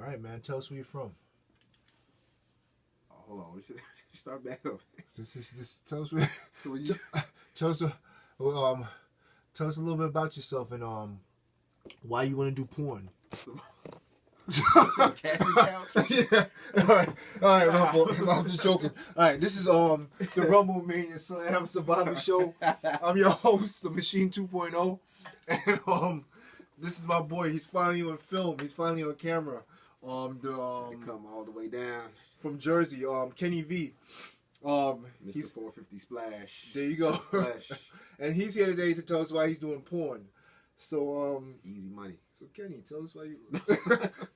All right, man. Tell us where you're from. Oh, hold on. We should start back up. This. Tell us where. So when you Tell us. Tell us a little bit about yourself and why you want to do porn. casting couch? Yeah. All right. I'm just joking. All right, this is the Rumble Mania Slam Survival Show. I'm your host, the Machine 2.0, and this is my boy. He's finally on film. He's finally on camera. They come all the way down from Jersey. Kenny V. Mr. 450 Splash. There you go. Flash. And he's here today to tell us why he's doing porn. So easy money. So Kenny, tell us why you.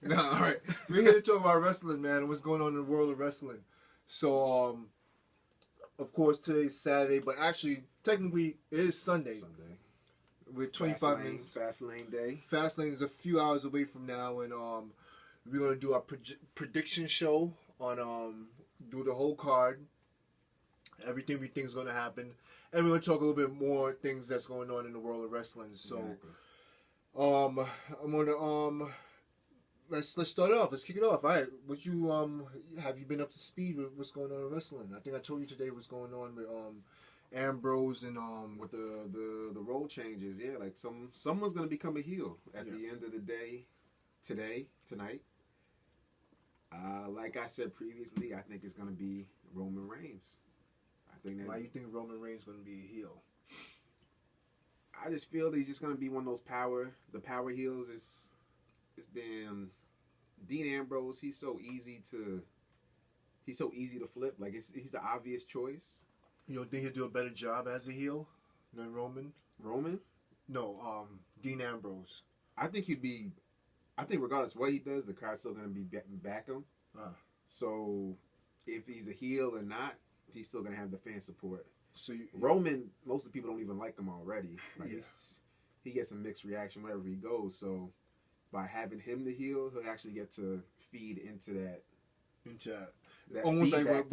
Nah, all right. We're here to talk about wrestling, man, and what's going on in the world of wrestling. So, of course, today's Saturday, but actually, technically, it is Sunday. We're 25 minutes. Fastlane day. Fastlane is a few hours away from now, and we're gonna do our prediction show on do the whole card. Everything we think is gonna happen, and we're gonna talk a little bit more things that's going on in the world of wrestling. So. Exactly. I'm gonna let's start off. Let's kick it off. All right, what you have you been up to speed with what's going on in wrestling? I think I told you today what's going on with Ambrose and with the role changes. Yeah, like someone's gonna become a heel at the end of the day, tonight. Like I said previously, I think it's gonna be Roman Reigns. I think that. Why you think Roman Reigns gonna be a heel? I just feel that he's just gonna be one of those power heels. It's damn Dean Ambrose. He's so easy to flip. Like he's the obvious choice. You don't think he'll do a better job as a heel than Roman? Roman? No, Dean Ambrose. I think regardless of what he does, the crowd's still gonna be back him. So if he's a heel or not, he's still gonna have the fan support. So Roman, most of the people don't even like him already. Like he gets a mixed reaction wherever he goes. So by having him the heel, he'll actually get to feed into that almost like what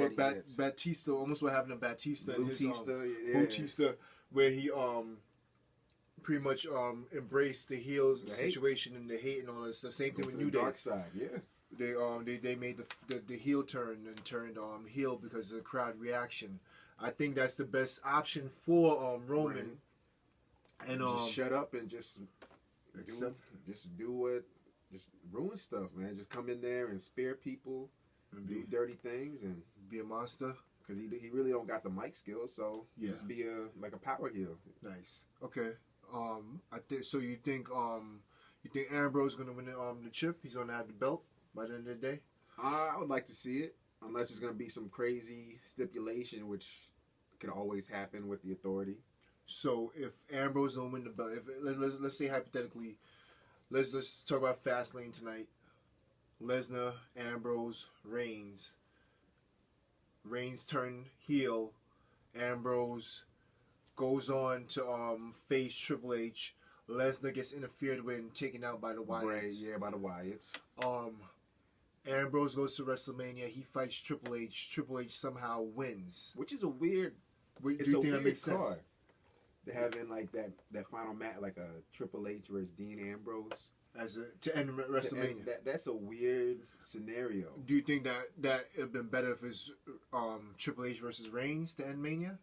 Batista, almost what happened to Batista and Batista, where he pretty much embraced the heels situation and the hate and all that stuff. Same thing with New Day. Dark side, yeah. They made the heel turn and turned heel because of the crowd reaction. I think that's the best option for Roman. And just shut up and just ruin stuff, man. Just come in there and spare people, and do dirty things, and be a monster. Because he really don't got the mic skills, so just be a power heel. Nice. Okay. I think so. You think Ambrose is gonna win the chip? He's gonna have the belt by the end of the day. I would like to see it, unless it's gonna be some crazy stipulation, which could always happen with the Authority. So if Ambrose don't win the belt, let's say hypothetically, let's talk about Fastlane tonight. Lesnar, Ambrose, Reigns. Reigns turn heel. Ambrose goes on to face Triple H. Lesnar gets interfered with and taken out by the Wyatts. Right, yeah, by the Wyatts. Ambrose goes to WrestleMania. He fights Triple H. Triple H somehow wins, which is a weird. Do you think that makes sense? They're having like that final match, like a Triple H versus Dean Ambrose to end WrestleMania. That's a weird scenario. Do you think that it'd been better if it's Triple H versus Reigns to end Mania?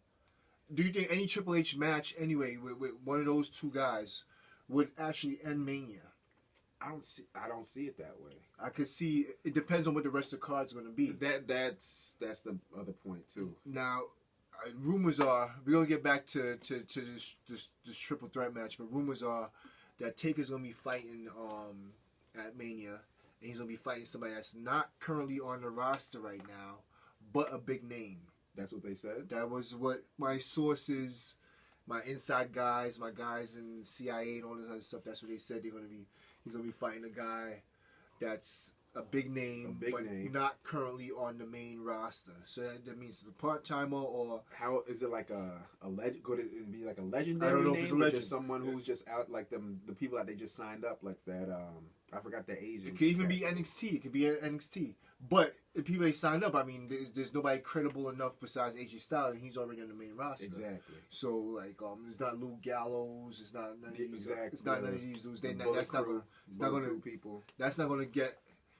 Do you think any Triple H match anyway with one of those two guys would actually end Mania? I don't see it that way. I could see it depends on what the rest of the card's going to be. That's the other point too. Now, rumors are we're gonna get back to this triple threat match, but rumors are that Taker's gonna be fighting at Mania, and he's gonna be fighting somebody that's not currently on the roster right now, but a big name. That's what they said. That was what my sources, my inside guys, my guys in CIA and all this other stuff. That's what they said. He's gonna be fighting a guy that's a big name, not currently on the main roster. So that means the part timer or how is it like a legend? Could it be like a legendary? I don't know name, if it's a legend. Just someone who's just out, like the people that they just signed up, like that. I forgot the Asian. It could even be NXT. It could be NXT. But the people they signed up, I mean, there's nobody credible enough besides AJ Styles, and he's already on the main roster. Exactly. So like, it's not Luke Gallows. It's not none of these. Exactly. It's not none of these dudes. That's not gonna. People. That's not gonna get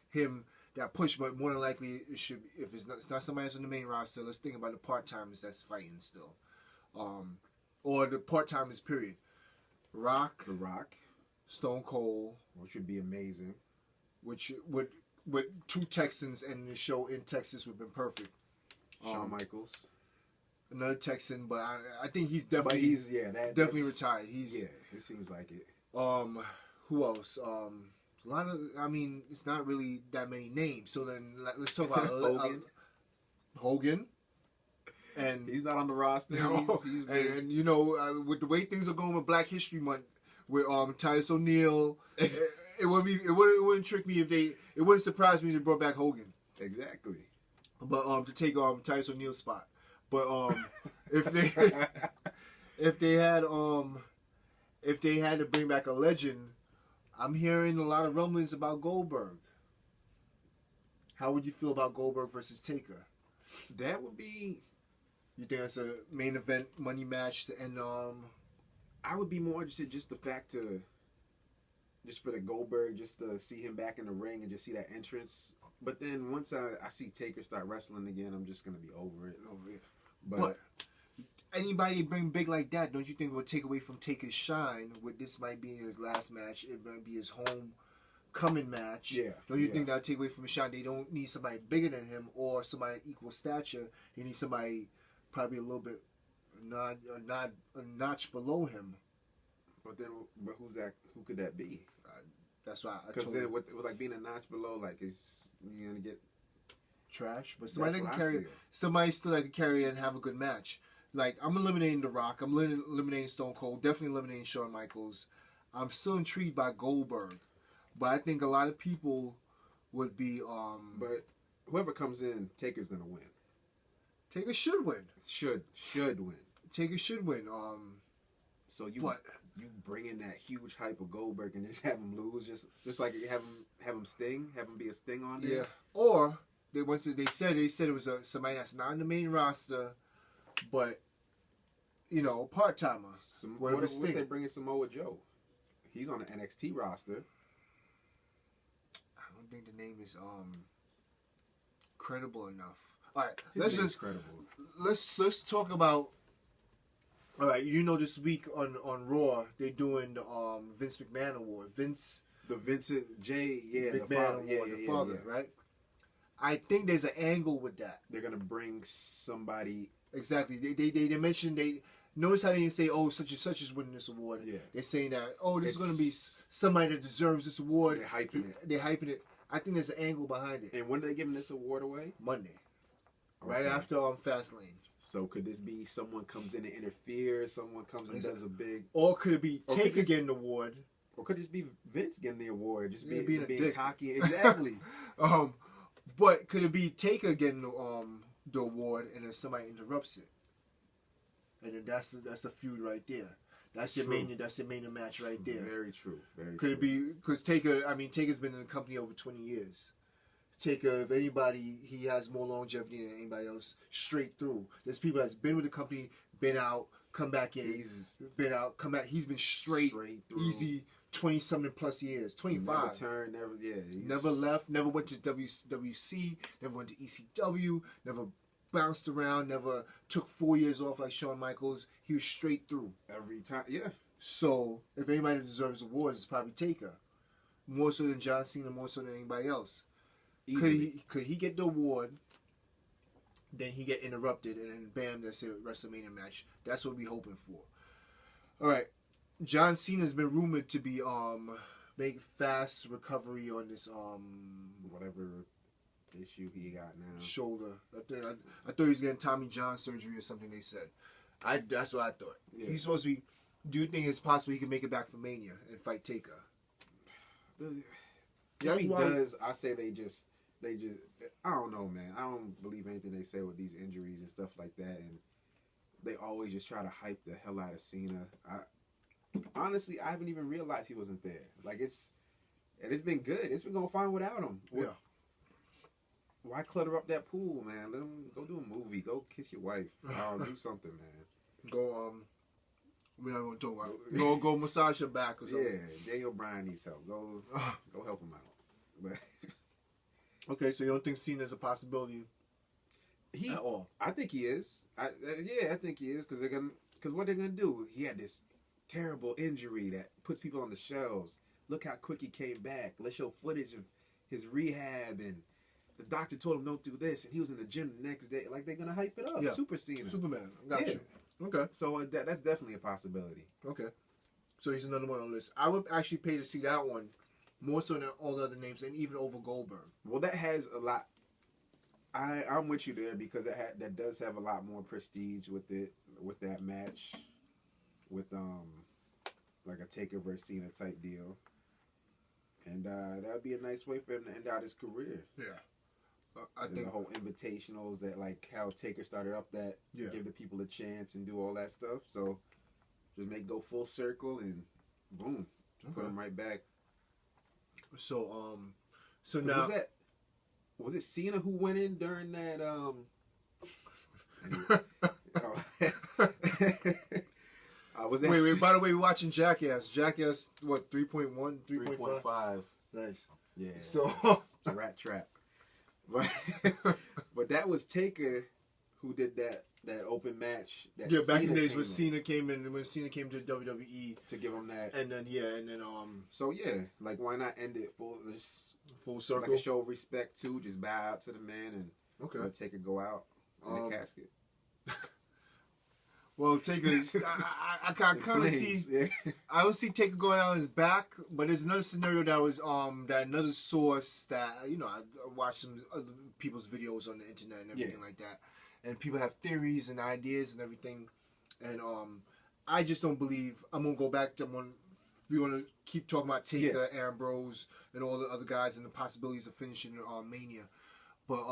him that push. But more than likely, it should be, if it's not somebody that's on the main roster. Let's think about the part timers that's fighting still, or the part timers. Period. The Rock, Stone Cold, which would be amazing. which would with two Texans and the show in Texas would have been perfect. Shawn Michaels, another Texan, but I think he's definitely definitely retired. It seems like it. Who else? A lot of, I mean, it's not really that many names. So then let's talk about Hogan. And he's not on the roster. He's and you know, with the way things are going with Black History Month, with Titus O'Neil, it wouldn't trick me if it wouldn't surprise me if they brought back Hogan. Exactly. But to take Titus O'Neil's spot. But if they had to bring back a legend, I'm hearing a lot of rumblings about Goldberg. How would you feel about Goldberg versus Taker? That would be. You think that's a main event money match to end? I would be more interested just the fact just for the Goldberg, just to see him back in the ring and just see that entrance. But then once I see Taker start wrestling again, I'm just gonna be over it. But anybody bring big like that, don't you think it would take away from Taker's shine? With this might be his last match, it might be his homecoming match. Yeah. Don't you think that would take away from his shine? They don't need somebody bigger than him or somebody equal stature. They need somebody probably a little bit a notch below him. But who's that? Who could that be? That's why. Because with like being a notch below, like you're gonna get trash. But somebody that can carry, somebody still that can carry and have a good match. Like I'm eliminating The Rock. I'm eliminating Stone Cold. Definitely eliminating Shawn Michaels. I'm still intrigued by Goldberg, but I think a lot of people would be. But whoever comes in, Taker's gonna win. Taker should win. Should win. Taker should win. So you bring in that huge hype of Goldberg and just have him lose, just like have him sting, have him be a sting on there. Yeah. Or they said it was somebody that's not in the main roster, but part timer. What if they bring in Samoa Joe? He's on the NXT roster. I don't think the name is credible enough. All right, let's talk about. All right, this week on Raw they're doing the Vince McMahon Award. The Vincent J. McMahon Award, the father, right? I think there's an angle with that. They're gonna bring somebody. Exactly. They mentioned notice how they didn't say such and such is winning this award. Yeah. They're saying that this is gonna be somebody that deserves this award. They're hyping it. I think there's an angle behind it. And when are they giving this award away? Monday. Okay. Right after Fastlane. So could this be someone comes in and interferes, someone comes and does a big... Or could it be Taker getting the award? Or could it just be Vince getting the award? Just being cocky. Exactly. But could it be Taker getting the award and then somebody interrupts it? And then that's a feud right there. That's your main match right there. Very true. Could it be... Because Taker's been in the company over 20 years. Taker, if anybody, he has more longevity than anybody else straight through. There's people that's been with the company, been out, come back in, been out, come back. He's been straight through. Easy 20-something plus years, 25. Never turned, never left, never went to WC, never went to ECW, never bounced around, never took 4 years off like Shawn Michaels. He was straight through. Every time, yeah. So, if anybody deserves awards, it's probably Taker. More so than John Cena, more so than anybody else. Could he get the award? Then he get interrupted, and then bam, that's a WrestleMania match. That's what we're hoping for. All right, John Cena's been rumored to be make fast recovery on this whatever issue he got now. Shoulder. I thought he was getting Tommy John surgery or something. They said. That's what I thought. Yeah. He's supposed to be. Do you think it's possible he can make it back for Mania and fight Taker? If he does, I say they just I don't know, man. I don't believe anything they say with these injuries and stuff like that, and they always just try to hype the hell out of Cena. Honestly, I haven't even realized he wasn't there. Like it's been good. It's been going fine without him. Yeah. Why clutter up that pool, man? Let him go do a movie. Go kiss your wife. Do something, man. Go we're not gonna talk about it. Go massage your back or something. Yeah, Daniel Bryan needs help. Go help him out. But Okay, so you don't think Cena's a possibility He, at all? I think he is. I think he is because what they're gonna do? He had this terrible injury that puts people on the shelves. Look how quick he came back. Let's show footage of his rehab, and the doctor told him don't do this, and he was in the gym the next day. Like they're gonna hype it up. Yeah. Super Cena. Superman. Got Yeah. you. Okay. So that's definitely a possibility. Okay. So he's another one on the list. I would actually pay to see that one more so than all the other names, and even over Goldberg. Well, that has a lot. I'm with you there because that does have a lot more prestige with it, with that match, with like a Taker versus Cena type deal, and that would be a nice way for him to end out his career. Yeah. I There's think the whole invitationals that like how Taker started up that give the people a chance and do all that stuff. So just go full circle and boom, put him right back. so. So now was it Cena who went in during that was that wait. By the way, we're watching Jackass. Jackass, what 3.1, 3.5? Nice. Yeah. So it's a rat trap. But that was Taker who did that open match. That back in the days when Cena came in, when Cena came to WWE to give him that, and then So yeah, like why not end it full circle, like a show of respect too? Just bow out to the man and let Taker go out in the casket. Well, Taker, I kind of see. Yeah. I don't see Taker going out on his back, but there's another scenario that was that another source that I watched some other people's videos on the internet and everything like that, and people have theories and ideas and everything, and I just don't believe. I'm gonna go back to we're gonna keep talking about Taker, Ambrose, and all the other guys and the possibilities of finishing Mania, but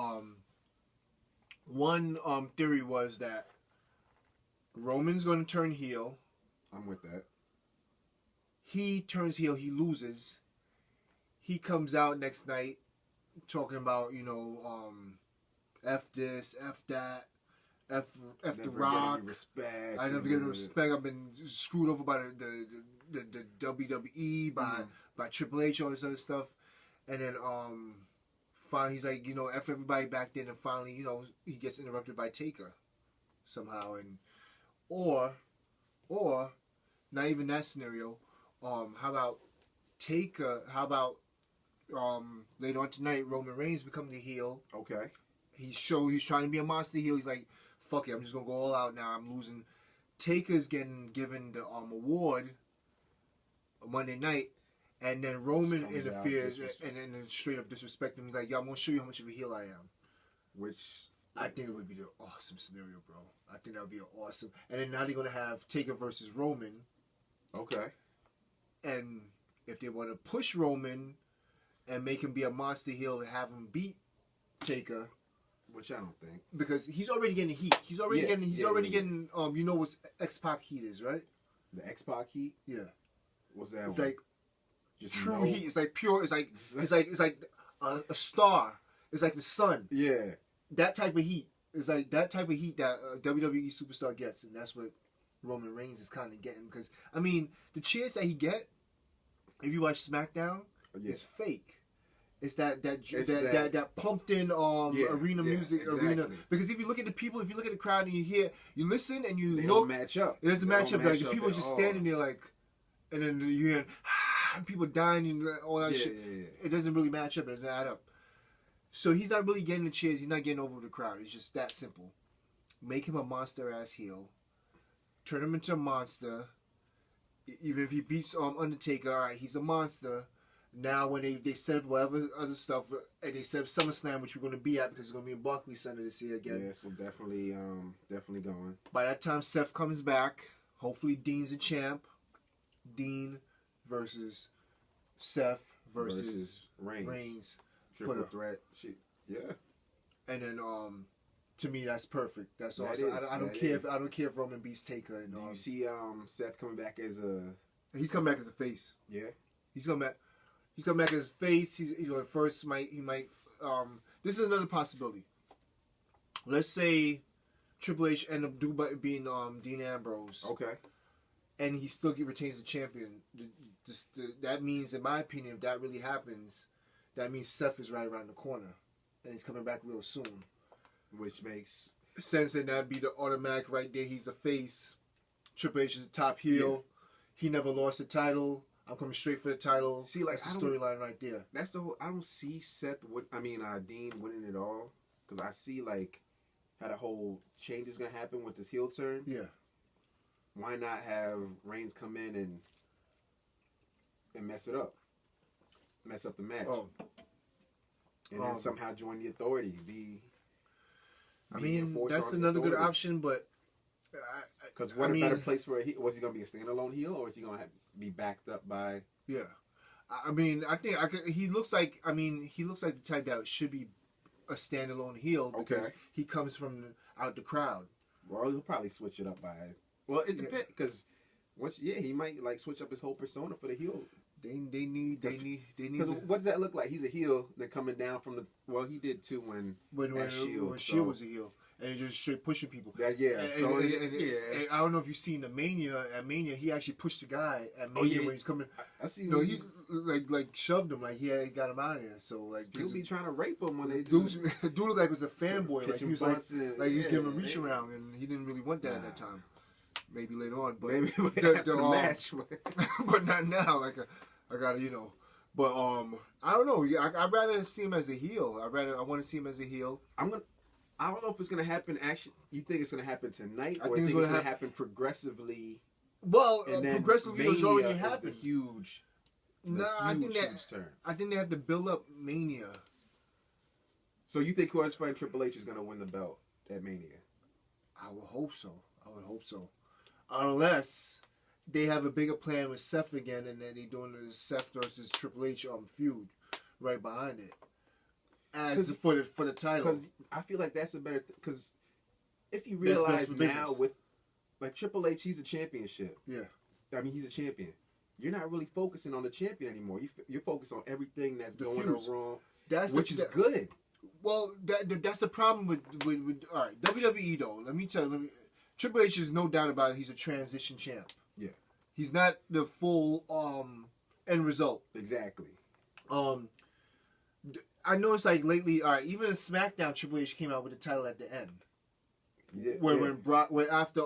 one theory was that Roman's going to turn heel. I'm with that. He turns heel. He loses. He comes out next night talking about, F this, F that, F the Rock. Respect. I never get any respect. I've been screwed over by the WWE, by Triple H, all this other stuff. And then finally he's like, F everybody back then. And finally, he gets interrupted by Taker somehow. Or not even that scenario. How about Taker? How about later on tonight, Roman Reigns become the heel? Okay. He's trying to be a monster heel. He's like, fuck it, I'm just gonna go all out now. I'm losing. Taker's getting given the award Monday night, and then Roman interferes and then straight up disrespect him. He's like, yeah, I'm gonna show you how much of a heel I am. Which I think it would be the awesome scenario, bro. I think that would be awesome. And then now they're going to have Taker versus Roman. Okay. And if they want to push Roman and make him be a monster heel and have him beat Taker. Which I don't think. Because he's already getting heat. He's already getting, you know what X-Pac heat is, right? The X-Pac heat? Yeah. What's that? It's like true heat. It's like pure, it's like a star. It's like the sun. Yeah. That type of heat is like that type of heat that a WWE superstar gets, and that's what Roman Reigns is kind of getting. Because the cheers that he get, if you watch SmackDown, it's fake. It's that pumped in arena music arena. Because if you look at the people, if you look at the crowd and you listen and you look, match up. It doesn't match up. Like the people just standing there like, and then you hear people dying and all that shit. Yeah. It doesn't really match up. It doesn't add up. So he's not really getting the cheers. He's not getting over the crowd. It's just that simple. Make him a monster-ass heel. Turn him into a monster. Even if he beats Undertaker, all right, he's a monster. Now when they set up whatever other stuff, and they set up SummerSlam, which we're going to be at because it's going to be in Barclays Center this year again. Yeah, so definitely going. By that time, Seth comes back. Hopefully Dean's the champ. Dean versus Seth versus Reigns. Triple threat. Shit. Yeah. And then to me that's perfect. That's that awesome. Is, I don't care if Roman beats Taker. And, do you see Seth coming back as a? He's coming back as a face. Yeah. He's coming back as a face. He first he might. This is another possibility. Let's say Triple H end up being Dean Ambrose. Okay. And he still retains the champion. That means, in my opinion, if that really happens, that means Seth is right around the corner. and he's coming back real soon. Which makes sense, and that'd be the automatic right there. He's a face. Triple H is a top heel. Yeah. He never lost the title. I'm coming straight for the title. See, like, that's the storyline right there. That's the whole. I don't see Dean winning it all, because I see like how the whole change is gonna happen with this heel turn. Yeah. Why not have Reigns come in and mess it up, mess up the match, and then somehow join the Authority? I mean, that's another good option, but because what a better place for a heel? Was he gonna be a standalone heel, or is he gonna be backed up by? Yeah, I mean, I think he looks like. I mean, he looks like the type that should be a standalone heel because he comes from out the crowd. Well, he'll probably switch it up by. Well, it depends because he might like switch up his whole persona for the heel. They need. Because what does that look like? He's a heel. They're coming down from the. Well, he did too when Shield was a heel, and he just straight pushing people. And I don't know if you've seen the Mania. At Mania, he actually pushed the guy at Mania when he's coming. I see. No, he like shoved him like he got him out of there. So like he'll be trying to rape him when they dude looked like he was a fanboy. Like he was like he was giving a reach around, and he didn't really want that at that time. Maybe later on, but maybe after the match, but not now. Like I gotta, but I don't know. I'd rather see him as a heel. I want to see him as a heel. I don't know if it's gonna happen. Actually, you think it's gonna happen tonight, or I think it's gonna happen progressively? Well, progressively it's already happened. Huge. I think they have to build up Mania. So you think whoever's fighting Triple H is gonna win the belt at Mania? I would hope so. Unless they have a bigger plan with Seth again, and then they're doing the Seth versus Triple H feud right behind it, as for the title. Because I feel like that's a better. Because if you realize now with like Triple H, he's a championship. Yeah, I mean he's a champion. You're not really focusing on the champion anymore. You're focused on everything that's going wrong, which is good. Well, that's the problem with all right WWE though. Let me tell you. Triple H is no doubt about it. He's a transition champ. Yeah. He's not the full end result. Exactly. I noticed like lately, all right, even in SmackDown, Triple H came out with the title at the end. Yeah. When after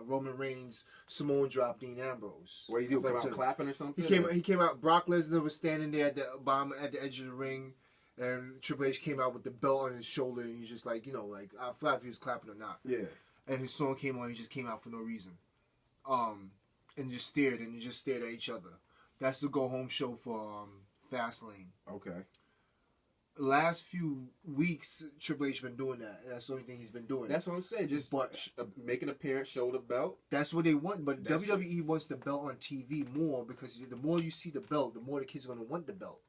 Roman Reigns, Samoan dropped Dean Ambrose. What did he do? Come out clapping or something? He came out. Brock Lesnar was standing there at the edge of the ring. And Triple H came out with the belt on his shoulder, and he's just like, I forgot if he was clapping or not. Yeah. And his song came on, he just came out for no reason. And just stared at each other. That's the go home show for Fastlane. Okay. Last few weeks, Triple H been doing that. That's the only thing he's been doing. That's what I'm saying. Just make an appearance, show the belt. That's what they want. But WWE wants the belt on TV more because the more you see the belt, the more the kids are going to want the belt.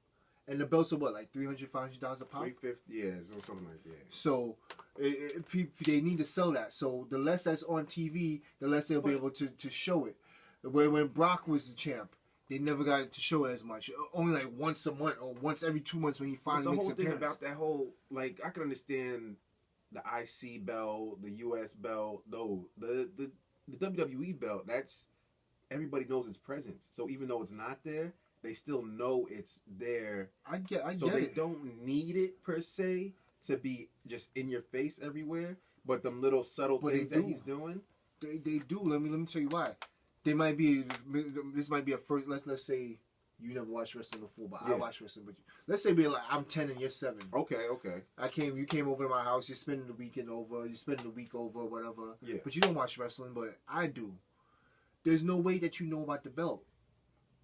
And the belts are what, like $300, $500 a pop? $350, yeah, something like that. So they need to sell that. So the less that's on TV, the less they'll be able to show it. When Brock was the champ, they never got to show it as much. Only like once a month or once every 2 months when he finally makes an appearance. The whole thing about that whole, like, I can understand the IC belt, the US belt, though. The WWE belt, that's, everybody knows its presence. So even though it's not there, they still know it's there. I get so they don't need it per se to be just in your face everywhere. But them little subtle things that he's doing, they do. Let me tell you why. They might be. This might be a first. Let's say you never watched wrestling before, but I watch wrestling. But let's say I'm 10 and you're 7. Okay. You came over to my house. You're spending the weekend over. You're spending the week over, whatever. Yeah. But you don't watch wrestling, but I do. There's no way that you know about the belt.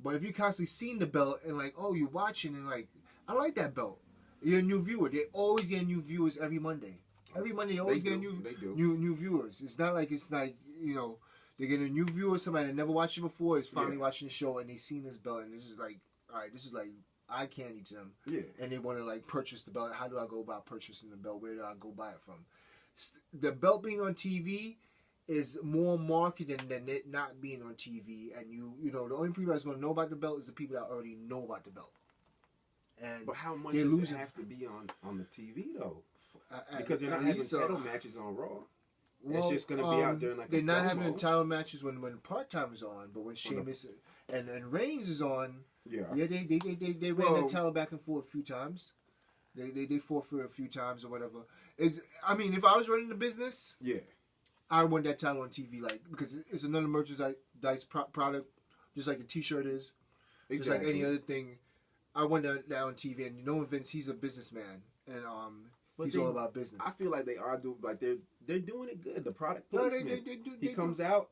But if you constantly seen the belt and like, oh, you're watching and like, I like that belt. You're a new viewer. They always get new viewers every Monday. Every Monday, they always get new viewers. It's not like they get a new viewer, somebody that never watched it before is finally watching the show and they seen this belt and this is like, all right, this is like eye candy to them. Yeah. And they want to like purchase the belt. How do I go about purchasing the belt? Where do I go buy it from? The belt being on TV is more marketing than it not being on TV, and the only people that's going to know about the belt is the people that already know about the belt. And but how much does it have to be on the TV though? Because they're not having title matches on Raw. Well, it's just going to be out during like they're not having title matches when part time is on, but when Sheamus and Reigns is on, Yeah. Yeah, they ran that title back and forth a few times. They fought for it a few times or whatever. I mean, if I was running the business, yeah, I want that title on TV, like, because it's another merchandise product, just like the T-shirt is, just like any other thing. I want that on TV, and knowing Vince, he's a businessman, and he's all about business. I feel like they are they're doing it good. The product No, placement. He comes out,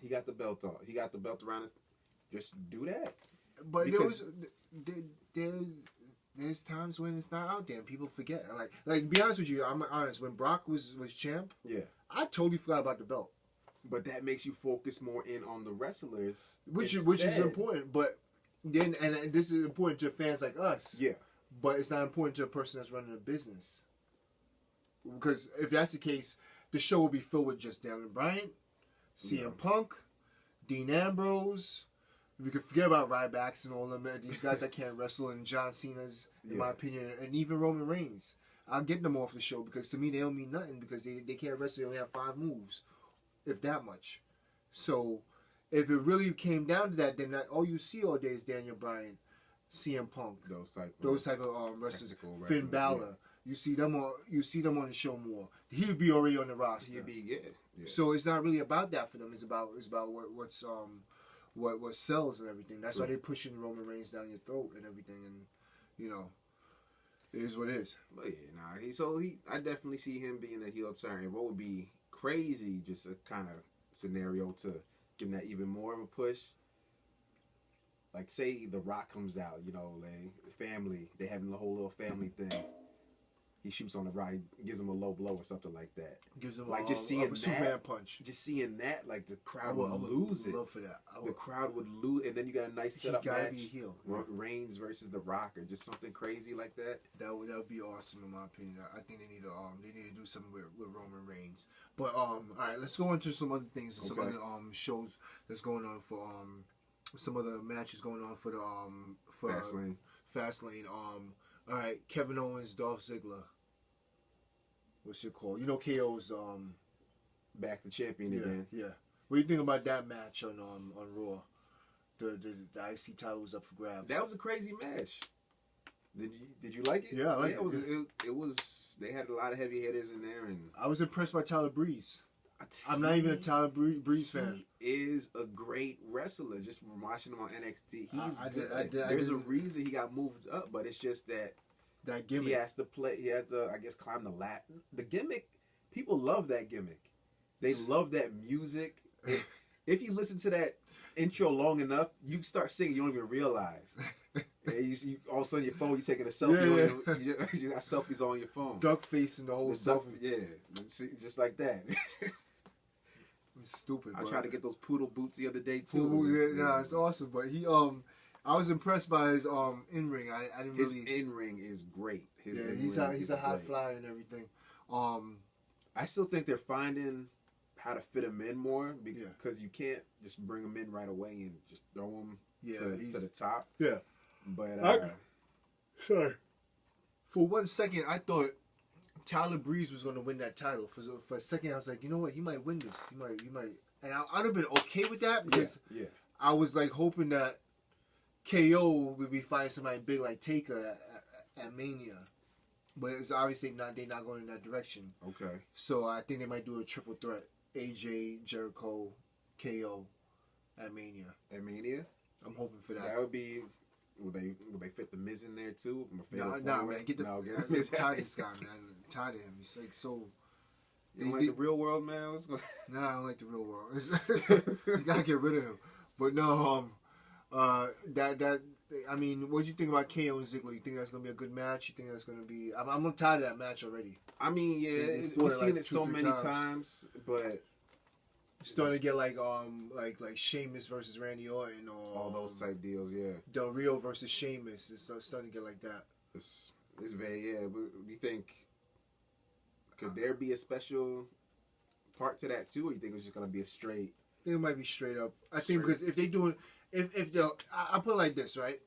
he got the belt on. He got the belt around his. Just do that. But there's times when it's not out there and people forget. Like to be honest with you, I'm honest. When Brock was champ, yeah, I totally forgot about the belt. But that makes you focus more in on the wrestlers, which is important. But then, and this is important to fans like us. Yeah. But it's not important to a person that's running a business. Because if that's the case, the show will be filled with just Daniel Bryan, CM Punk, Dean Ambrose. We could forget about Rybacks and all them, these guys that can't wrestle, and John Cena's, in my opinion, and even Roman Reigns. I'll get them off the show because to me they don't mean nothing because they can't wrestle. They only have 5 moves, if that much. So if it really came down to that, then all you see all day is Daniel Bryan, CM Punk, those type of wrestlers, Finn Balor. Yeah. You see them on the show more. He would be already on the roster. He'd be yeah. So it's not really about that for them. It's about what sells and everything. That's why they're pushing Roman Reigns down your throat and everything, and it is what it is. But yeah, I definitely see him being a heel turn. What would be crazy, just a kind of scenario to give him that even more of a push. Like say The Rock comes out, like family, they having the whole little family thing. He shoots on the right, gives him a low blow or something like that. Gives him like just seeing a Superman punch. Just seeing that, like the crowd would lose it. Love for that. The crowd would lose, and then you got a nice setup match. Be a heel. Reigns versus The Rock, or just something crazy like that. That would be awesome in my opinion. I think they need to do something with Roman Reigns. But all right, let's go into some other things and some other shows that's going on for some other matches going on for the for Fastlane. All right, Kevin Owens, Dolph Ziggler. What's your call? KO's back to champion again. Yeah. What do you think about that match on Raw? The IC title was up for grabs. That was a crazy match. Did you like it? Yeah, I liked it. It was. They had a lot of heavy hitters in there, and I was impressed by Tyler Breeze. I'm not even a Tyler Breeze fan. He is a great wrestler. Just from watching him on NXT, he's good. There's a reason he got moved up, but it's just that gimmick. He has to play. He has to, I guess, climb the ladder. The gimmick. People love that gimmick. They love that music. If you listen to that intro long enough, you start singing. You don't even realize. You all of a sudden your phone, you're taking a selfie. Yeah. You got selfies on your phone. Duck face and the whole selfie. Yeah, just like that. It's stupid. I tried to get those poodle boots the other day too. It's awesome. But I was impressed by his in ring. I didn't really. His in ring is great. He's a high flyer and everything. I still think they're finding how to fit him in more because you can't just bring him in right away and just throw him to the top. Yeah, but sorry. For 1 second, I thought Tyler Breeze was going to win that title. For a second, I was like, you know what? He might win this. He might. And I'd have been okay with that because I was like hoping that KO would be fighting somebody big like Taker at Mania. But it's obviously they're not going in that direction. Okay. So I think they might do a triple threat. AJ, Jericho, KO at Mania. At Mania? I'm hoping for that. That would be... Would they fit the Miz in there too? Nah, man. Get Miz. Tired of this guy, man. Tired of him. He's like so... You don't like the real world, man? Nah, I don't like the real world. You gotta get rid of him. But no, I mean, what do you think about KO and Ziggler? You think that's gonna be a good match? You think that's gonna be? I'm tired of that match already. I mean, we've seen it so many times, but starting to get like Sheamus versus Randy Orton or all those type deals. Yeah, Del Rio versus Sheamus. It's starting to get like that. It's very But do you think could there be a special part to that too, or you think it's just gonna be a straight? I think it might be straight up. I think because if they doing, I put it like this, right?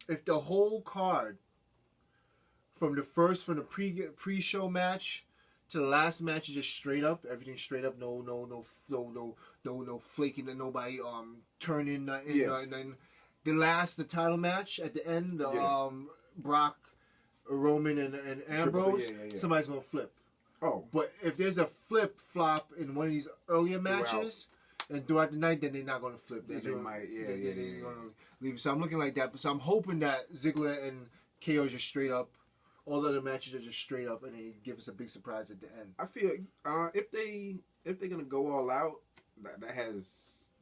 If the whole card from the pre-show match to the last match is just straight up, everything straight up, no flaking and nobody turning nothing, nothing. the title match at the end, Yeah. Brock, Roman, and Ambrose, yeah. somebody's gonna flip. Oh, But if there's a flip flop in one of these earlier matches and throughout the night, then they're not gonna flip. They might, they're gonna leave. So I'm looking like that. So I'm hoping that Ziggler and KO is just straight up. All the other matches are just straight up, and they give us a big surprise at the end. I feel if they're gonna go all out,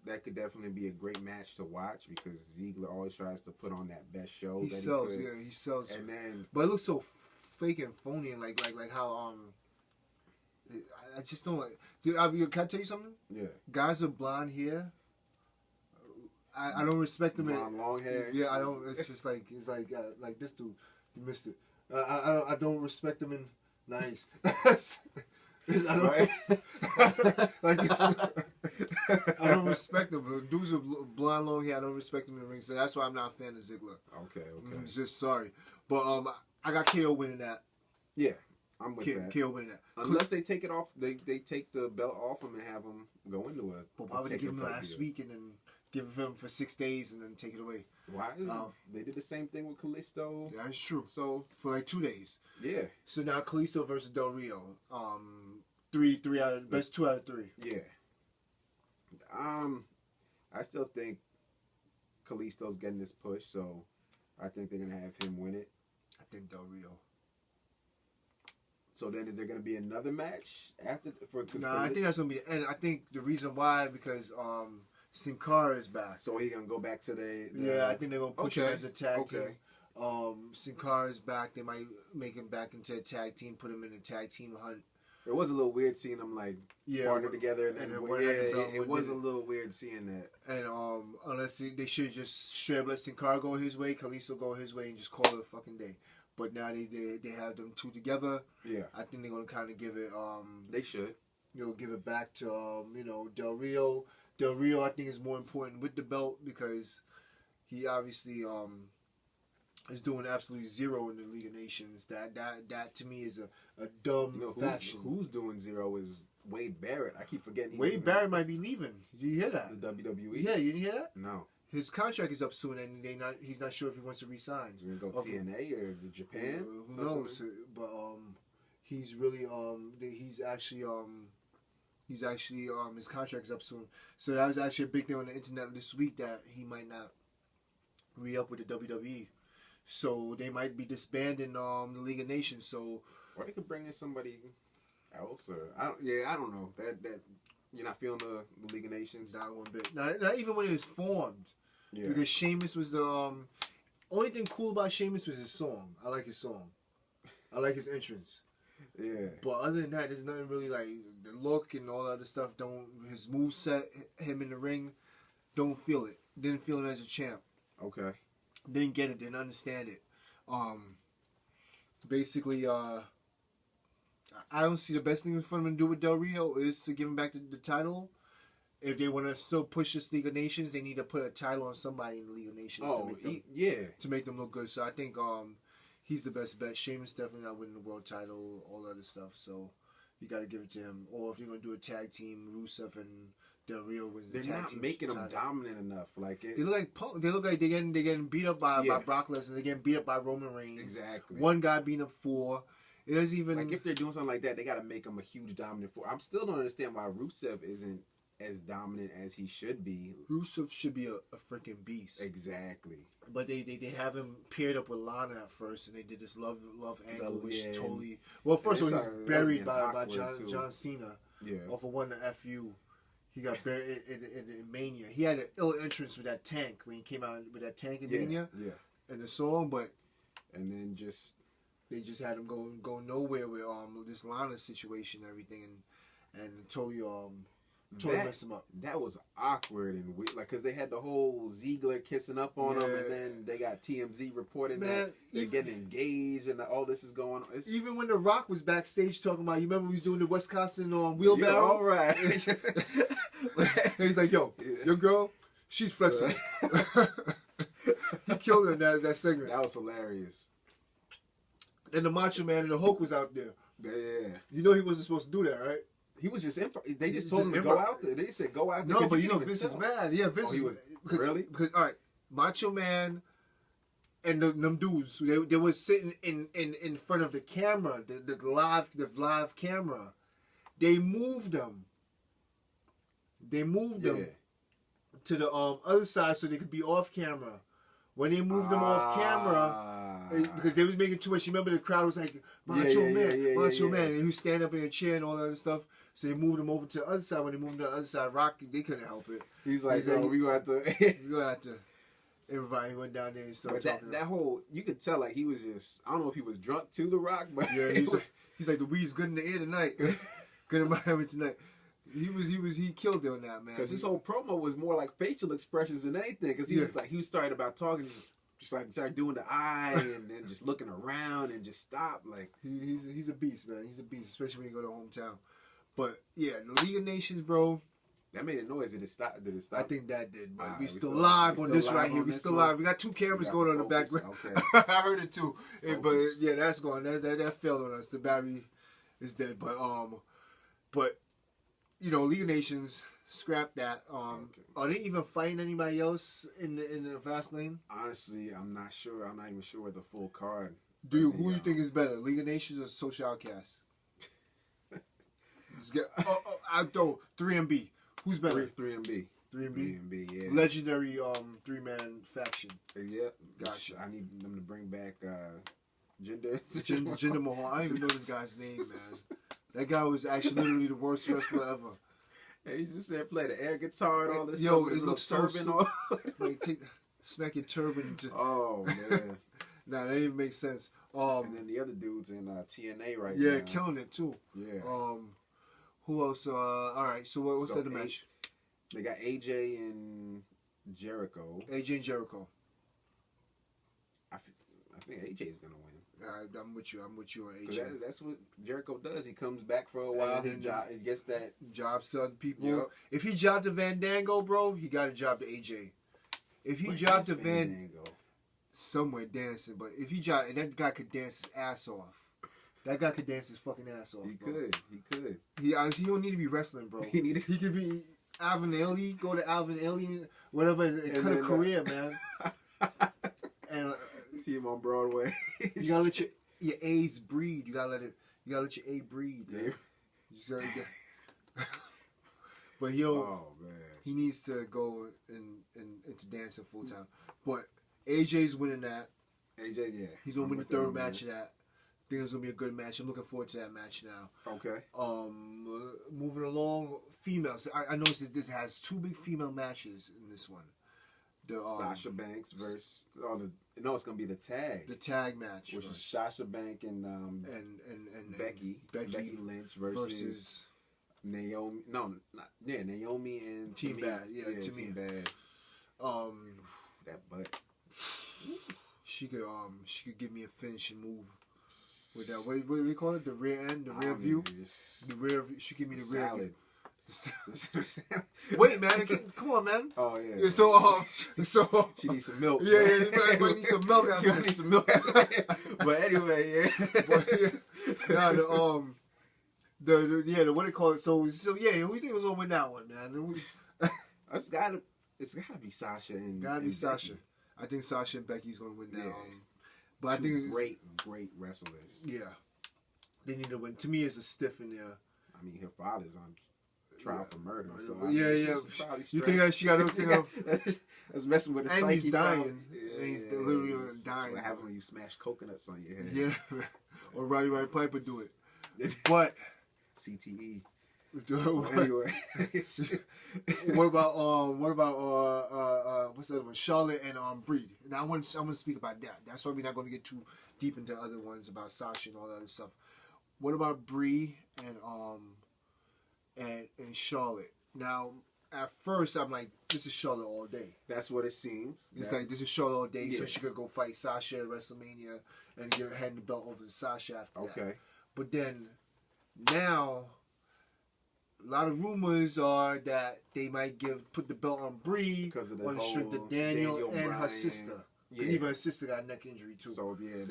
that could definitely be a great match to watch because Ziggler always tries to put on that best show. He sells. And then, but it looks so fake and phony, and like how I just don't like. Dude, can I tell you something? yeah, Guys with blonde hair, I don't respect them. blonde, long hair. Yeah, I don't. It's just like this dude. You missed it. I don't respect them in nice. I don't like this. I don't respect them. Dudes with blonde long hair, I don't respect them in the ring. So that's why I'm not a fan of Ziggler. Okay. Just sorry, but I got KO winning that. Yeah, I'm with that. KO winning that. Unless they take it off, they take the belt off him and have him go into a. But why would they give him last week and then give him for 6 days and then take it away? Why? They did the same thing with Kalisto. Yeah, that's true. So for like 2 days. Yeah. So now Kalisto versus Del Rio. Three out of best 2 out of 3. Yeah. I still think Kalisto's getting this push, so I think they're gonna have him win it. I think Del Rio. So then, is there gonna be another match after? I think that's gonna be the end. I think the reason why because Sin Cara is back. So he gonna go back to the yeah, I think they're gonna push him as a tag team. Okay. Sin Cara is back. They might make him back into a tag team, put him in a tag team hunt. It was a little weird seeing them like partner together, and then it was a little weird seeing that. And unless they should just straight up let Sin Cara go his way, Kalisto go his way, and just call it a fucking day. But now they have them two together. Yeah, I think they're gonna kind of give it. They should. Give it back to Del Rio. Del Rio, I think, is more important with the belt because he obviously is doing absolutely zero in the League of Nations. That to me is a dumb faction. Who's doing zero is Wade Barrett. I keep forgetting. Wade Barrett might be leaving. Did you hear that? The WWE. Yeah, you didn't hear that? No. His contract is up soon, and he's not sure if he wants to resign. He's gonna go TNA or Japan. Who knows? But he's really he's actually his contract is up soon. So that was actually a big thing on the internet this week that he might not re-up with the WWE. So they might be disbanding the League of Nations. So or they could bring in somebody else, or I don't know that you're not feeling the League of Nations. Not one bit. Not even when it was formed. Yeah. Because Sheamus was the only thing cool about Sheamus was his song. I like his song. I like his entrance. Yeah. But other than that, there's nothing really like the look and all that other stuff. His moveset, him in the ring, don't feel it. Didn't feel him as a champ. Okay. Didn't get it. Didn't understand it. Basically, I don't see the best thing for them to do with Del Rio is to give him back the title. If they want to still push this League of Nations, they need to put a title on somebody in the League of Nations to make them look good. So I think he's the best bet. Sheamus definitely not winning the world title, all that other stuff. So you got to give it to him. Or if you're going to do a tag team, Rusev and Del Rio wins the tag team. They're not making them dominant enough. Like they look like punk. They look like they're getting beat up by Brock Lesnar. They're getting beat up by Roman Reigns. Exactly. One guy beating up 4. It doesn't even like if they're doing something like that, they got to make him a huge dominant force. I'm still don't understand why Rusev isn't as dominant as he should be. Rusev should be a freaking beast. Exactly. But they have him paired up with Lana at first, and they did this love angle, which totally. Well, first of all, he's buried by John Cena. Yeah. Off of one to FU. He got buried in Mania. He had an ill entrance with that tank when he came out with that tank in Mania. Yeah. In the song, but and then they just had him go nowhere with this Lana situation and everything, and totally messed him up. That was awkward and weird, like because they had the whole Ziggler kissing up on him, and then they got TMZ reporting that they're getting engaged and all this is going on. Even when The Rock was backstage talking about, you remember we was doing the Wisconsin wheelbarrow? Yeah, all right. He's like, yo, your girl, she's flexible. He killed her in that segment. That was hilarious. And the Macho Man and the Hulk was out there. Yeah. You know he wasn't supposed to do that, right? He was just they just told him to go out there. They said go out there. No, but Vince was mad. Yeah, Vince was really? Because all right, Macho Man and them dudes, they were sitting in front of the camera, the live camera. They moved them. They moved them to the other side so they could be off camera. When they moved them off camera, because they was making too much. You remember the crowd was like, Macho Man, and he was standing up in a chair and all that other stuff. So they moved him over to the other side. When they moved him to the other side, Rocky, they couldn't help it. He's like, yo, we gonna have to. We gonna have to. Everybody went down there and started talking. That whole, you could tell like he was just, I don't know if he was drunk to The Rock, but yeah, he's like the weed's good in the air tonight, good in Miami tonight. He killed it on that, man. Because his whole promo was more like facial expressions than anything. Because he was started about talking, just like started doing the eye and then just looking around and just stop. Like he's a beast, man. He's a beast, especially when you go to hometown. But yeah, the League of Nations, bro. That made a noise. Did it stop? I think that did. But we still live on this right here. We still live. We got two cameras going on in the background. Okay. I heard it too. But yeah, that's going. That failed on us. The battery is dead. But you know, League of Nations, scrap that. Are they even fighting anybody else in the Fastlane? Honestly, I'm not sure. I'm not even sure what the full card. Who you think is better, League of Nations or Social Outcasts? I throw 3MB. Who's better? 3MB. 3MB, yeah. Legendary 3-man faction. Yeah. Gotcha. I need them to bring back Jinder Mahal. I don't even know this guy's name, man. That guy was actually literally the worst wrestler ever. Yeah, he's just there playing the air guitar and all this stuff. It looks so stupid. Like, smack your turban into... Oh, man. Nah, that didn't even make sense. And then the other dudes in TNA now. Yeah, killing it, too. Yeah. Who else? All right, so what's that match? They got AJ and Jericho. AJ and Jericho. I think AJ's going to win. I'm with you on AJ. That's what Jericho does. He comes back for a while. He gets that jobs to other people. Yep. If he jobbed to Fandango, bro, he got a job to AJ. If he jobbed to Fandango, somewhere dancing, but if he jobbed, and that guy could dance his ass off. That guy could dance his fucking ass off. He could. He don't need to be wrestling, bro. He could be Alvin Ailey. Go to Alvin Ailey, whatever, and cut a career, man. And see him on Broadway. You gotta let your A's breed. You gotta let your A breed. Man. Yeah. You just gotta get. But he needs to go into dancing full time. But AJ's winning that. AJ, yeah. He's gonna win the third match of that. I think it's gonna be a good match. I'm looking forward to that match now. Okay. Moving along, females. I noticed that it has two big female matches in this one. Sasha Banks versus it's gonna be the tag. The tag match, which is Sasha Banks and Becky Lynch versus Naomi. Naomi and Team Bad. Yeah, Team Bad. That butt. She could give me a finishing move with that. What do we call it? The rear end, the rear view. The rear. She give me the rear view. Wait, man! Come on, man. Oh yeah. So she needs some milk. Yeah, might need some milk. She needs some milk. But anyway, yeah. The what they call it? So yeah, who do you think was gonna win that one, man? It's gotta be Sasha and Sasha. Becky. I think Sasha and Becky's gonna win that. Yeah. But I think great wrestlers. Yeah, they need to win. To me, it's a stiff in there. I mean, her father's on trial for murder. So yeah. You think that she got everything? That's messing with the psyche. And he's dying. And he's literally dying. What happens when you smash coconuts on your head? Yeah, or Roddy Piper do it. But CTE. Anyway, what about what's the other one? Charlotte and Breed. Now I'm gonna speak about that. That's why we're not gonna get too deep into other ones about Sasha and all that other stuff. What about Bree and Charlotte? Now, at first, I'm like, this is Charlotte all day. That's what it seems. It's like, this is Charlotte all day, so she could go fight Sasha at WrestleMania and hand the belt over to Sasha after that. Okay. But then, now, a lot of rumors are that they might put the belt on Bree on the strength of Daniel and her sister. Yeah. Even her sister got a neck injury, too. So, yeah,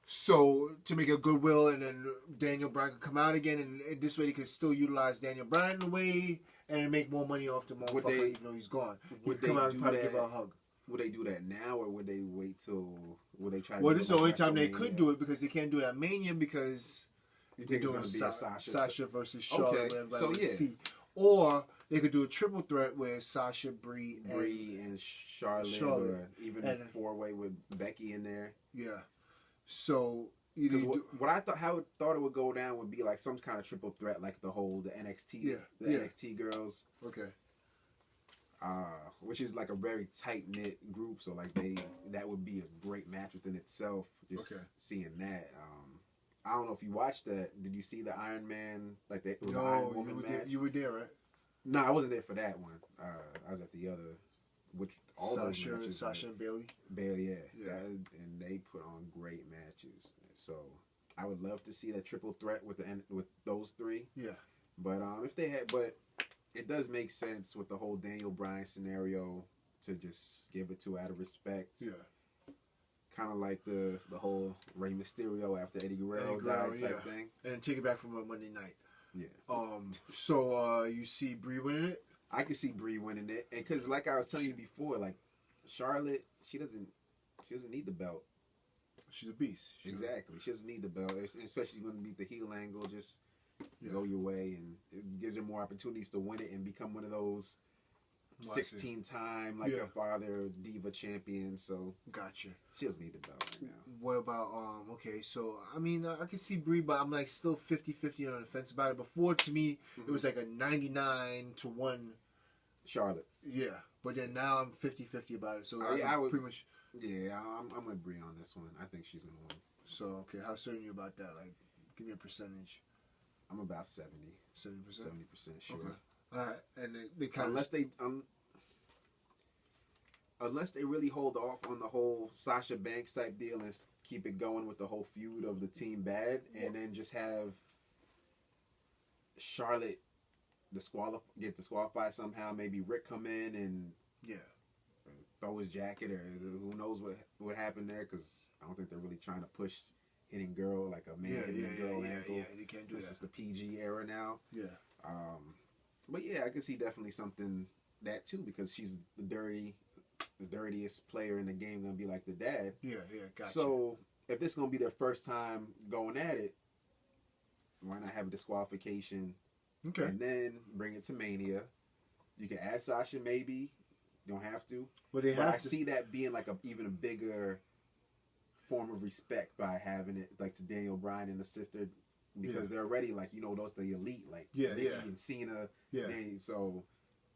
So, to make a goodwill, and then Daniel Bryan could come out again, and this way they could still utilize Daniel Bryan in a way and make more money off the motherfucker, even though he's gone. He could come out and probably give her a hug. would they do that now, or would they wait till? Would they try? Well, to this is do the it only like time they could WrestleMania? do it because they can't do it at Mania because You they're think it's doing gonna be a Sasha? Sasha versus Charlotte. Okay, Whatever so everybody yeah. would see. Or they could do a triple threat where Sasha, Brie and Charlotte, Charlotte. or even And- a 4-way with Becky in there. yeah. So you Because do, what I thought it would go down would be like some kind of triple threat, like the NXT, the NXT girls, okay. which is like a very tight knit group. So like that would be a great match within itself. Just seeing that. I don't know if you watched that. Did you see the Iron Man, like the Iron Woman match? You were there, right? No, I wasn't there for that one. I was at the other, which all those matches. Sasha and Bailey. Bailey, Yeah. and they put on great matches. So I would love to see that triple threat with those three. Yeah. But it does make sense with the whole Daniel Bryan scenario to just give it to out of respect. Yeah. Kind of like the whole Rey Mysterio after Eddie Guerrero died type thing. And then take it back from a Monday night. Yeah. So you see Brie winning it? I could see Brie winning it, and because like I was telling you before, like Charlotte, she doesn't need the belt. She's a beast. Exactly, she doesn't need the belt, especially when you beat the heel angle. Just go your way, and it gives her more opportunities to win it and become one of those 16-time like her father diva champion. So gotcha. She doesn't need the belt right now. What about okay, so I mean I can see Brie, but I'm like still 50-50 on the fence about it. Before, to me, it was like a 99-1 Charlotte. Yeah, but then now I'm 50-50 about it. So I would pretty much. Yeah, I'm with Brie on this one. I think she's gonna win. So okay, how certain are you about that? Like, give me a percentage. I'm about 70%. 70%. 70% sure. Okay. All right, and they kind unless they really hold off on the whole Sasha Banks type deal and keep it going with the whole feud of the Team Bad, and then just have Charlotte get disqualified somehow. Maybe Rick come in and throw his jacket, or who knows what happened there, because I don't think they're really trying to push hitting girl like a man hitting a girl ankle. Yeah, they can't do that. This is the PG era now. Yeah. But yeah, I can see definitely something that too, because she's the dirtiest player in the game, gonna be like the dad. Yeah, gotcha. So if this is gonna be their first time going at it, why not have a disqualification? Okay. And then bring it to Mania. You can add Sasha, maybe. You don't have to. But I see that being like even a bigger form of respect by having it like to Daniel Bryan and the sister, because they're already like, those the elite, like Nikki and Cena. Yeah. So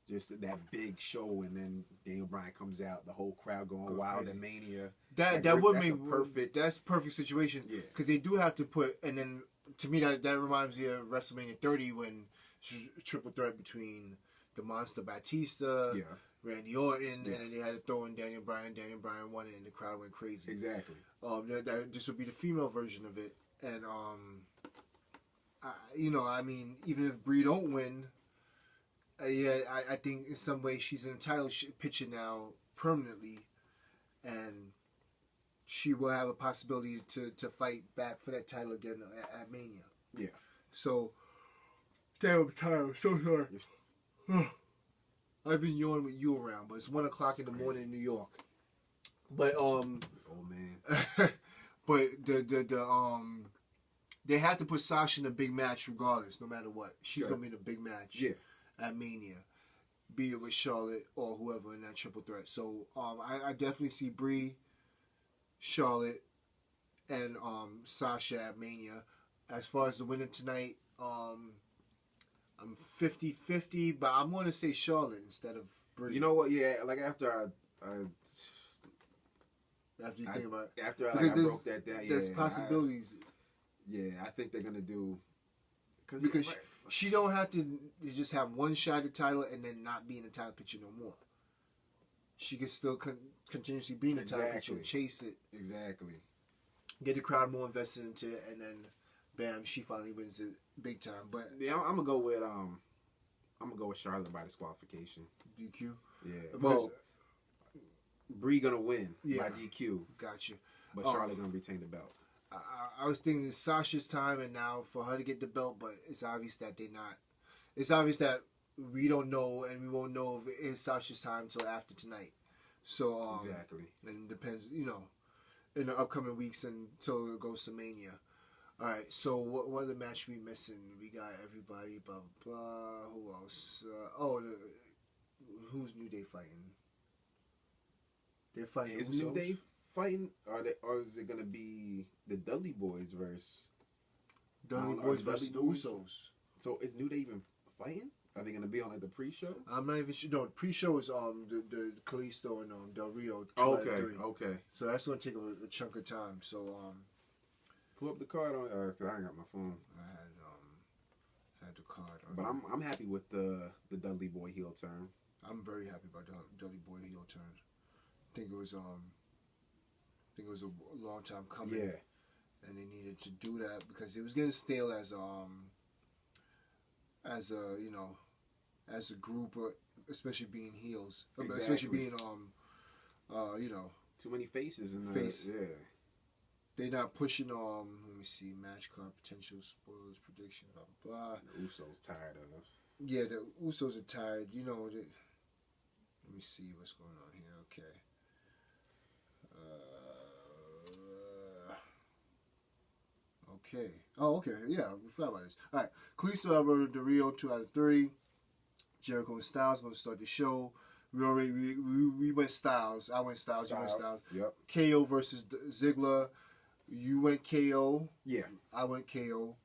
just that big show, and then Daniel Bryan comes out, the whole crowd going wild at Mania. That would make perfect. That's perfect situation. Yeah. Because they do have to put, and then to me that reminds me of WrestleMania 30 when triple threat between the Monster Batista, Randy Orton, and then they had to throw in Daniel Bryan. Daniel Bryan won it, and the crowd went crazy. Exactly. This would be the female version of it, and I mean, even if Brie don't win, I think in some way she's in a title picture now permanently, and she will have a possibility to fight back for that title again at Mania. Yeah. So, damn, I'm tired. I'm so sorry. I've been yawning with you around, but it's 1 o'clock in the morning in New York. But oh man. but they have to put Sasha in a big match regardless, no matter what. She's gonna be in a big match at Mania, be it with Charlotte or whoever in that triple threat. So I definitely see Brie, Charlotte, and Sasha at Mania. As far as the winner tonight, I'm 50-50, but I'm going to say Charlotte instead of Brie. You know what? Yeah, like after you think about it. After I broke that down, there's possibilities. I think they're going to do... Because she don't have to just have one shot at title and then not be in the title picture no more. She can still continuously be in the title picture, chase it. Exactly. Get the crowd more invested into it, and then bam, she finally wins it big time. But yeah, I'm gonna go with Charlotte by disqualification. DQ. Yeah. Well, Brie gonna win by DQ. Gotcha. But Charlotte gonna retain the belt. I was thinking it's Sasha's time, and now for her to get the belt, but it's obvious that they're not. It's obvious that we don't know, and we won't know if it is Sasha's time until after tonight. So exactly. and it depends, in the upcoming weeks until it goes to Mania. All right, so what other match we missing? We got everybody, blah blah blah. Who else? Who's New Day fighting? They're fighting. Is Usos? New Day fighting? Or is it gonna be the Dudley Boys versus Dudley Are Boys Dudley versus the Boys- Usos. So is New Day even fighting? Are they gonna be on like the pre-show? I'm not even sure. No, pre-show is the Kalisto and Del Rio. 2 out of 3. Okay. So that's gonna take a chunk of time. So Pull up the card on. Cause I ain't got my phone. I had the card. On But there. I'm happy with the Dudley Boy heel turn. I'm very happy about the Dudley Boy heel turn. I think it was a long time coming. Yeah. And they needed to do that because it was getting stale as a group, especially being heels, Exactly. especially being Too many faces in the Face. Yeah. they're not pushing let me see, match card potential, spoilers, prediction, blah blah blah. The Usos tired of. Yeah, the Usos are tired. Let me see what's going on here. Okay. Okay. Oh, okay. Yeah, we forgot about this. All right. Kalisto, Alberto Del Rio, 2 out of 3. Jericho and Styles going to start the show. We went Styles. I went Styles. You went Styles. Yep. KO versus Ziggler. You went KO. Yeah. I went KO.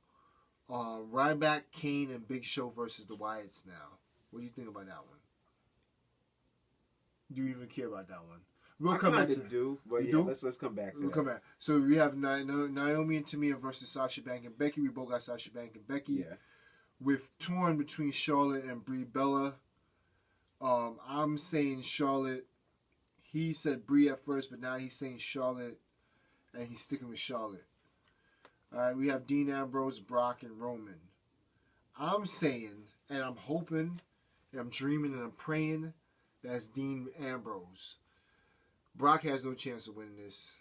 Ryback, Kane, and Big Show versus the Wyatts now. What do you think about that one? Do you even care about that one? We'll come back to that. do, but You yeah, do? let's come back to We'll that. come back. So we have Naomi and Tamina versus Sasha Banks and Becky. We both got Sasha Banks and Becky. Yeah. With torn between Charlotte and Brie Bella. I'm saying Charlotte. He said Brie at first, but now he's saying Charlotte, and he's sticking with Charlotte. All right, we have Dean Ambrose, Brock, and Roman. I'm saying, and I'm hoping, and I'm dreaming, and I'm praying that's Dean Ambrose. Brock has no chance of winning this.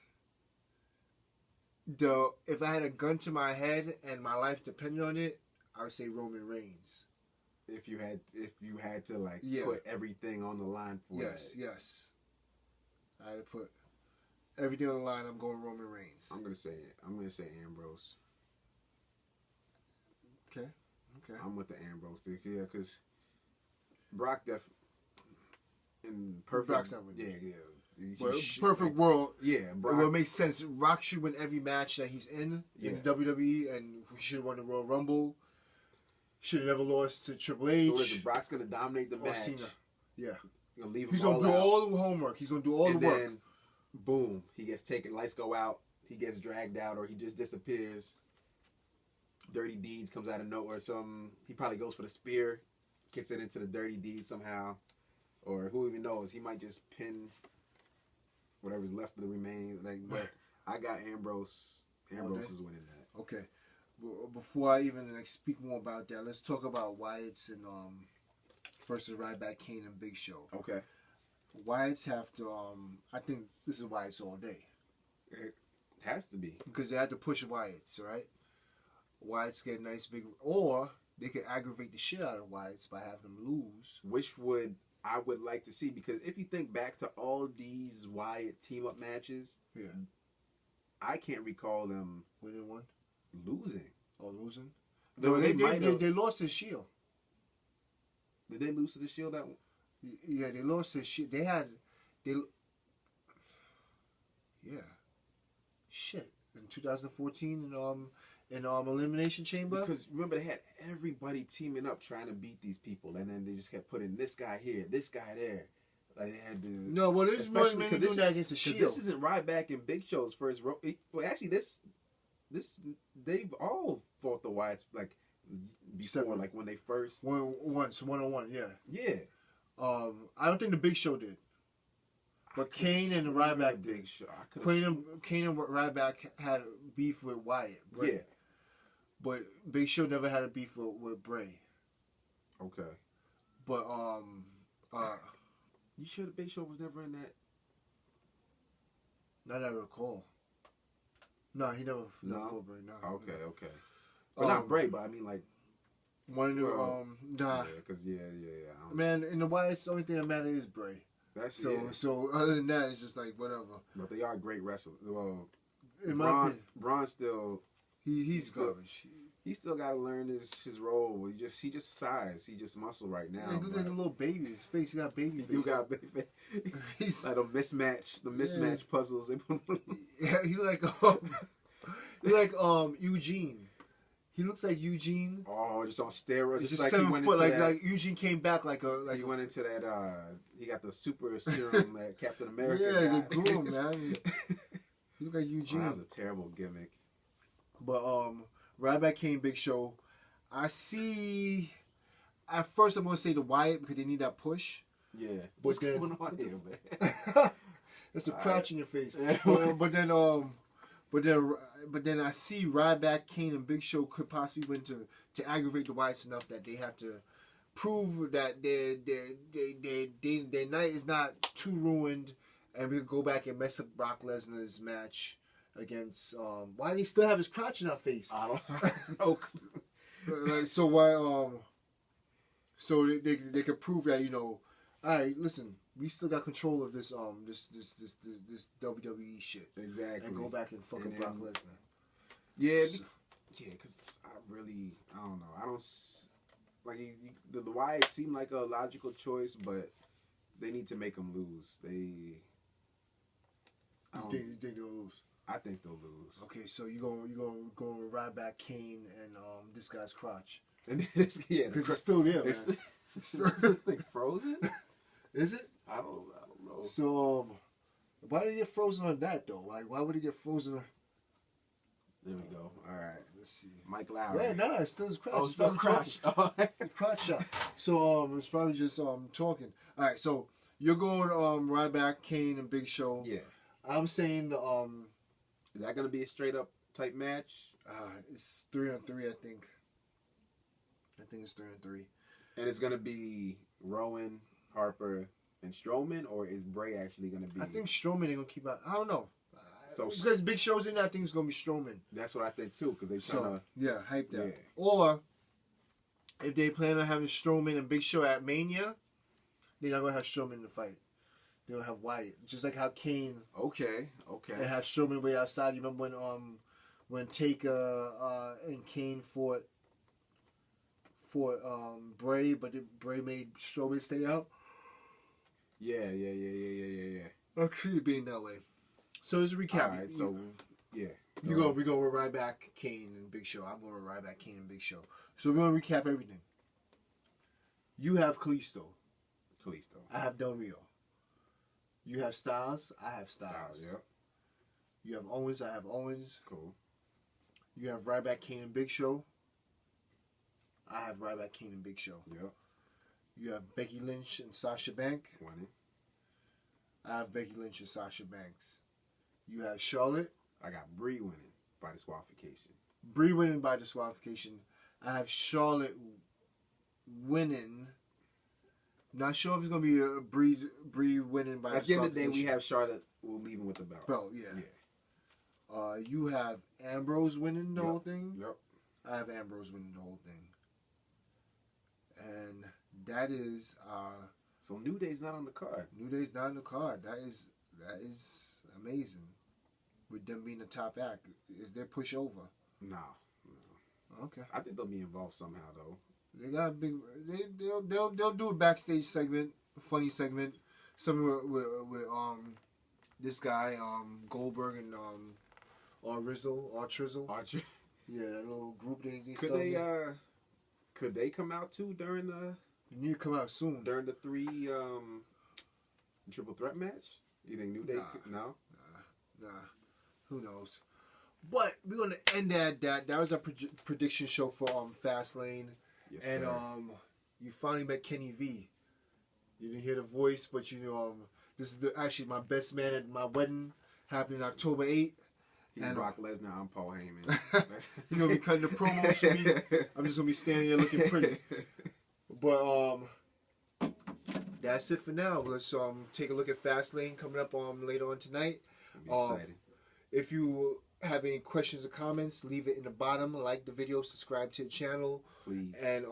If I had a gun to my head and my life depended on it, I would say Roman Reigns. If you had to like Yeah. put everything on the line for Yes, that. yes. I had to put everything on the line. I'm going Roman Reigns. I'm gonna say Ambrose. Okay. I'm with the Ambrose thing, yeah, because Brock in perfect. Brock's not winning. Yeah. Well, perfect world. Yeah, Brock. What makes sense? Rock should win every match that he's in Yeah. the WWE, and he should have won the Royal Rumble. Should have never lost to Triple H. So listen, Brock's gonna dominate the or match. Cena. Yeah. He's gonna leave He's him gonna all do out. all the homework. He's gonna do all and the work. then, boom, he gets taken. Lights go out. He gets dragged out, or he just disappears. Dirty Deeds comes out of nowhere. He probably goes for the spear, gets it into the Dirty Deeds somehow, or who even knows? He might just pin whatever's left of the remains. But I got Ambrose. Ambrose is winning that. Okay. Before I even speak more about that, let's talk about Wyatt's and versus Ryback, Kane, and Big Show. Okay. Wyatt's have to. I think this is Wyatt's all day It has to be. because they had to push Wyatt's, right? Wyatt's get a nice big, or they could aggravate the shit out of Wyatt's by having them lose. Which I would like to see, because if you think back to all these Wyatt team up matches, Yeah. I can't recall them Winning one losing. or losing. No, No, they they lost his Shield. Did they lose to the Shield that one? Yeah, they lost his Shield. Yeah. Shit. In 2014 in Elimination Chamber. Because remember, they had everybody teaming up trying to beat these people, and then they just kept putting this guy here, this guy there. Like they had to. No, well, there's more especially than doing that against the Shield. This isn't Ryback and Big Show's first. Well, actually, this they've all fought the Wyatts like before, Separate. like when they first. Once, one-on-one, yeah. Yeah. I don't think the Big Show did. But Kane and Ryback did. Big Show. Kane and Ryback had beef with Wyatt. Bray. Yeah. But Big Show never had a beef with Bray. Okay. But You sure the Big Show was never in that? not that I recall. No, he never fought Bray. No. Okay. But not Bray, but I mean like. One of the Well, nah. Yeah, because yeah. Man, in the Wyatts, the only thing that matters is Bray. So other than that, it's just like whatever. But they are great wrestlers. Well, In my opinion, Braun still he's garbage. He still got to learn his role. He just size. He just muscle right now. He looks like a little baby. His face, he got baby face. You got baby face. He's like the mismatch puzzles. Yeah, he like Eugene. He looks like Eugene. Oh, just on steroids. Just like 7 he went foot. Into Like Eugene came back like he went into that. He got the super serum that Captain America. Yeah, got. they grew him, man. He looked like Eugene. Wow, that was a terrible gimmick. But Ryback Kane, Big Show. I see. At first, I'm gonna say the Wyatt because they need that push. Yeah. What's going on here, man? It's a crotch in your face. But then I see Ryback, Kane, and Big Show could possibly win to aggravate the Wyatts enough that they have to prove that their night is not too ruined, and we could go back and mess up Brock Lesnar's match against. Why do they still have his crotch in our face? I don't know. So why? So they could prove that all right. Listen, we still got control of this this WWE shit. Exactly. And go back and fuck up Brock Lesnar. Yeah, because I don't know. I don't like the Wyatt seemed like a logical choice, but they need to make them lose. You think they'll lose? I think they'll lose. Okay, so you gonna ride back Kane and this guy's crotch. And because it's still there, man. It's like frozen. Is it? I don't know. So why did he get frozen on that though? Like why would he get frozen? There we go. All right. Let's see. Mike Lowry. Yeah, no, it's still his crotch. Oh, it's still crotch. Crotch shot. So it's probably just talking. All right, so you're going Ryback, Kane, and Big Show. Yeah. I'm saying is that gonna be a straight up type match? It's 3-on-3, I think. I think it's 3-on-3. And it's gonna be Rowan, Harper, and Strowman, or is Bray actually gonna be? I think Strowman ain't gonna keep out. I don't know. So because Big Show's in there, I think it's gonna be Strowman. That's what I think too, because they trying to hype that. Yeah. Or if they plan on having Strowman and Big Show at Mania, they're not gonna have Strowman in the fight. They're gonna have Wyatt, just like how Kane. Okay. They have Strowman way outside. You remember when Taker and Kane fought Bray, but Bray made Strowman stay out. Yeah. Actually, being that way. So as a recap, all right, so yeah, we go with Ryback, Kane, and Big Show. I'm going with Ryback, Kane, and Big Show. So we're gonna recap everything. You have Kalisto. I have Del Rio. You have Styles. I have Styles. Yep. You have Owens. I have Owens. Cool. You have Ryback, Kane, and Big Show. I have Ryback, Kane, and Big Show. Yep. You have Becky Lynch and Sasha Banks. Winning. I have Becky Lynch and Sasha Banks. You have Charlotte. I got Brie winning by disqualification. Brie winning by disqualification. I have Charlotte winning. Not sure if it's gonna be a Brie winning by disqualification. At the end of the day, we have Charlotte. We'll leave him with the belt. Yeah. You have Ambrose winning the whole thing. Yep. I have Ambrose winning the whole thing. And that is so New Day's not on the card. New Day's not on the card. That is amazing. With them being the top act, is their push over? No. Okay. I think they'll be involved somehow though. They got a big. They'll do a backstage segment, a funny segment, something with this guy Goldberg and Trizzle. Yeah, that little group they Could they come out too during the? You need to come out soon. During the 3 triple threat match? You think New Day? No. Nah. Who knows? But we're gonna end that. That was a prediction show for Fastlane. Yes, and sir. You finally met Kenny V. You didn't hear the voice, but this is actually my best man at my wedding, happening October 8th. He's and Brock Lesnar. I'm Paul Heyman. You're gonna be cutting the promos for me. I'm just gonna be standing there looking pretty. But that's it for now. Let's take a look at Fastlane coming up later on tonight. It's gonna be exciting. If you have any questions or comments, leave it in the bottom. Like the video, subscribe to the channel, please, and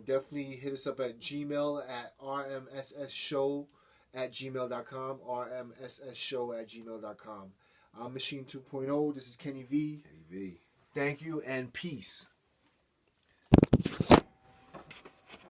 definitely hit us up at Gmail at rmssshow at gmail.com, rmssshow@gmail.com. I'm Machine 2.0. This is Kenny V. Kenny V. Thank you and peace.